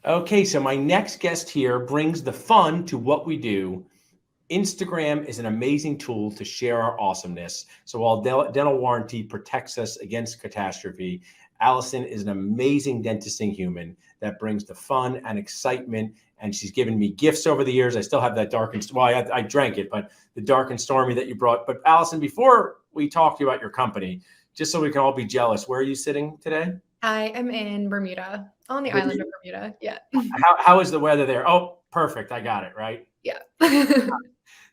Okay, so my next guest here brings the fun to what we do. Instagram is an amazing tool to share our awesomeness. So while dental warranty protects us against catastrophe, Allison is an amazing dentisting human that brings the fun and excitement. And she's given me gifts over the years. I still have that dark and well, I drank it, but the dark and stormy that you brought. But Allison, before we talk to you about your company, just so we can all be jealous, where are you sitting today? I am in Bermuda, on the island of Bermuda. Yeah. How is the weather there? Oh, perfect. I got it right. Yeah.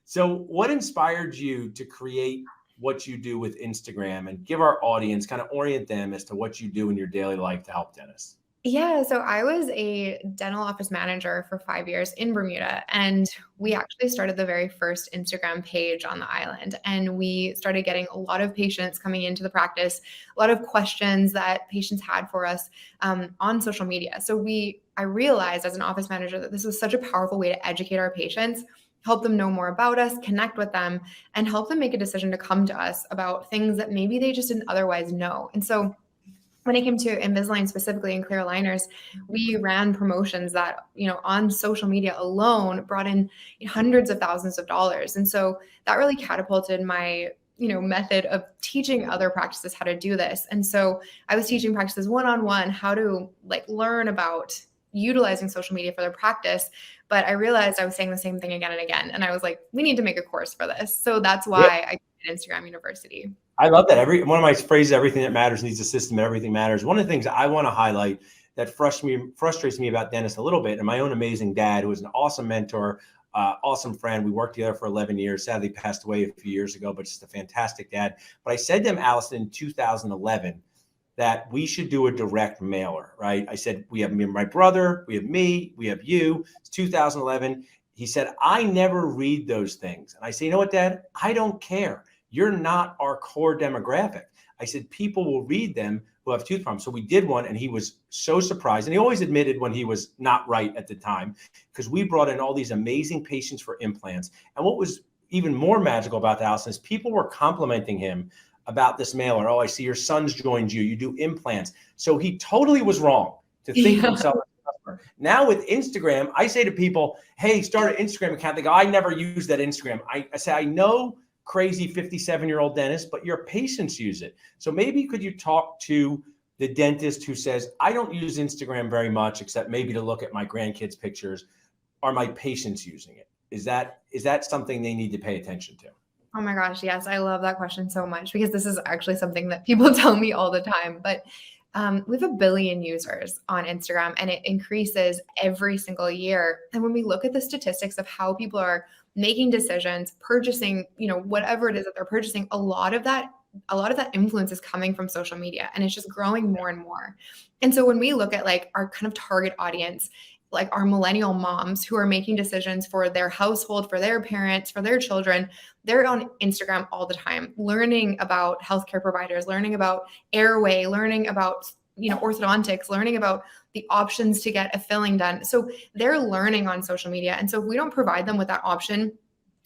So, what inspired you to create what you do with Instagram and give our audience kind of orient them as to what you do in your daily life to help dentists? Yeah, so I was a dental office manager for 5 years in Bermuda, and we actually started the very first Instagram page on the island, and we started getting a lot of patients coming into the practice, a lot of questions that patients had for us on social media. So I realized as an office manager that this was such a powerful way to educate our patients, help them know more about us, connect with them, and help them make a decision to come to us about things that maybe they just didn't otherwise know. And so when it came to Invisalign specifically and clear aligners, we ran promotions that, on social media alone brought in hundreds of thousands of dollars. And so that really catapulted my, method of teaching other practices how to do this. And so I was teaching practices one-on-one how to learn about utilizing social media for their practice. But I realized I was saying the same thing again and again. And I was like, we need to make a course for this. So that's why I created Instagram University. I love that. One of my phrases, everything that matters needs a system, and everything matters. One of the things I want to highlight that frustrates me about dentists a little bit, and my own amazing dad, who was an awesome mentor, awesome friend. We worked together for 11 years, sadly passed away a few years ago, but just a fantastic dad. But I said to him, Allison, in 2011, that we should do a direct mailer, right? I said, we have my brother, we have me, we have you. It's 2011. He said, I never read those things. And I say, you know what, Dad? I don't care. You're not our core demographic. I said, people will read them who have tooth problems. So we did one, and he was so surprised. And he always admitted when he was not right at the time, because we brought in all these amazing patients for implants. And what was even more magical about the Allison is people were complimenting him about this mailer. Oh, I see your son's joined you. You do implants. So he totally was wrong to think of himself as a customer. Now with Instagram, I say to people, hey, start an Instagram account. They go, I never use that Instagram. I say, I know crazy 57-year-old dentist, but your patients use it. So maybe could you talk to the dentist who says, I don't use Instagram very much, except maybe to look at my grandkids' pictures. Are my patients using it? Is that something they need to pay attention to? Oh my gosh, yes. I love that question so much because this is actually something that people tell me all the time. But we have 1 billion users on Instagram, and it increases every single year. And when we look at the statistics of how people are making decisions, purchasing, whatever it is that they're purchasing, a lot of that influence is coming from social media, and it's just growing more and more. And so when we look at our kind of target audience, like our millennial moms who are making decisions for their household, for their parents, for their children, they're on Instagram all the time, learning about healthcare providers, learning about airway, learning about, orthodontics, learning about the options to get a filling done. So they're learning on social media. And so if we don't provide them with that option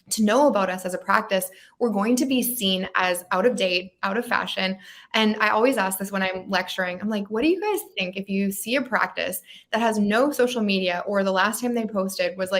to know about us as a practice, we're going to be seen as out of date, out of fashion. And I always ask this when I'm lecturing. I'm like, what do you guys think if you see a practice that has no social media, or the last time they posted was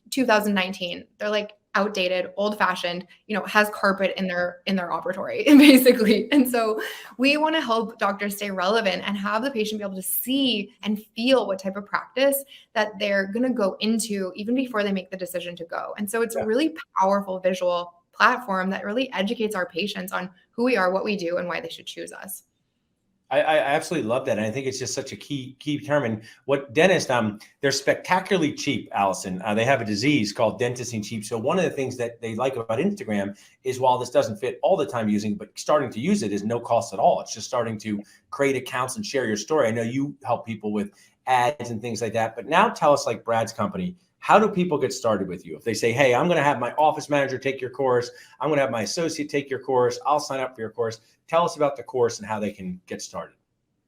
2019? They're outdated, old fashioned, has carpet in their operatory basically. And so we want to help doctors stay relevant and have the patient be able to see and feel what type of practice that they're going to go into even before they make the decision to go. And so it's a really powerful visual platform that really educates our patients on who we are, what we do, and why they should choose us. I absolutely love that. And I think it's just such a key term. And what dentists, they're spectacularly cheap, Allison. They have a disease called dentisting cheap. So one of the things that they like about Instagram is, while this doesn't fit all the time using, but starting to use it is no cost at all. It's just starting to create accounts and share your story. I know you help people with ads and things like that, but now tell us, like Brad's company, how do people get started with you? If they say, hey, I'm going to have my office manager take your course, I'm going to have my associate take your course, I'll sign up for your course. Tell us about the course and how they can get started.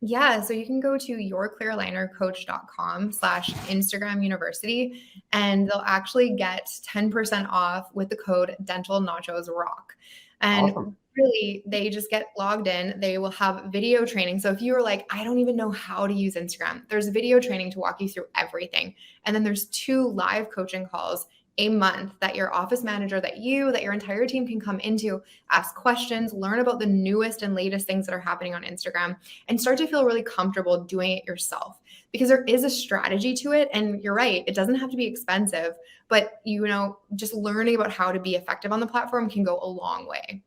Yeah, so you can go to yourclearalinercoach.com/Instagram University, and they'll actually get 10% off with the code Dental Nachos Rock. And Awesome. really, they just get logged in. They will have video training. So if you were like, I don't even know how to use Instagram, there's video training to walk you through everything. And then there's 2 live coaching calls a month that your office manager, that your entire team can come into, ask questions, learn about the newest and latest things that are happening on Instagram, and start to feel really comfortable doing it yourself. Because there is a strategy to it. And you're right, it doesn't have to be expensive, but just learning about how to be effective on the platform can go a long way.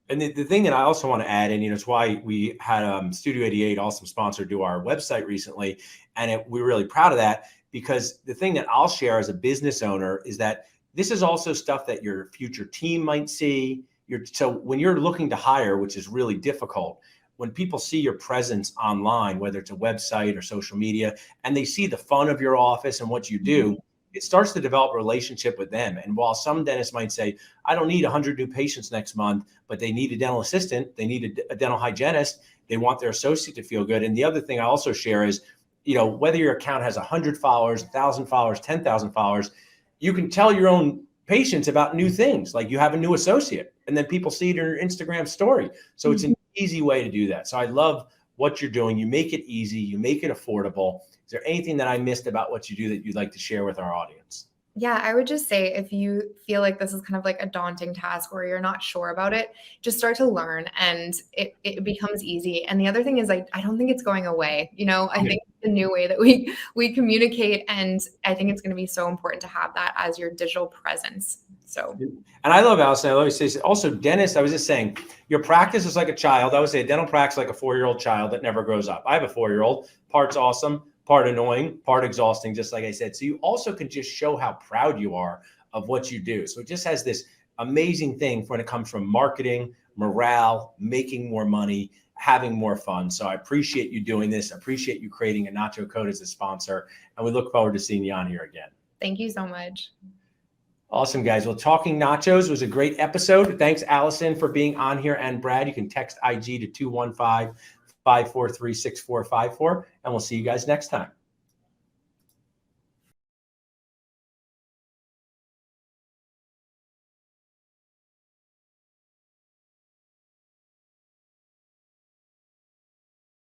And the thing that I also want to add in, it's why we had Studio 88, awesome sponsor, do our website recently. And we're really proud of that, because the thing that I'll share as a business owner is that this is also stuff that your future team might see. So when you're looking to hire, which is really difficult, when people see your presence online, whether it's a website or social media, and they see the fun of your office and what you do, it starts to develop a relationship with them. And while some dentists might say, I don't need 100 new patients next month, but they need a dental assistant, they need a dental hygienist, they want their associate to feel good. And the other thing I also share is, whether your account has 100 followers, 1,000 followers, 10,000 followers, you can tell your own patients about new things. Like you have a new associate, and then people see it in your Instagram story. So it's an easy way to do that. So I love what you're doing. You make it easy, you make it affordable. Is there anything that I missed about what you do that you'd like to share with our audience? Yeah, I would just say, if you feel like this is kind of like a daunting task or you're not sure about it, just start to learn, and it becomes easy. And the other thing is, I don't think it's going away. I think the new way that we communicate, and I think it's going to be so important to have that as your digital presence. So, and I love Allison. I always say also, dentists, I was just saying, your practice is like a child. I would say a dental practice is like a 4-year-old child that never grows up. I have a 4-year-old, part's awesome, part annoying, part exhausting, just like I said. So you also can just show how proud you are of what you do. So it just has this amazing thing when it comes from marketing, morale, making more money, having more fun. So I appreciate you doing this. I appreciate you creating a Nacho code as a sponsor. And we look forward to seeing you on here again. Thank you so much. Awesome, guys. Well, Talking Nachos was a great episode. Thanks, Allison, for being on here. And Brad, you can text IG to 215-543-6454. And we'll see you guys next time.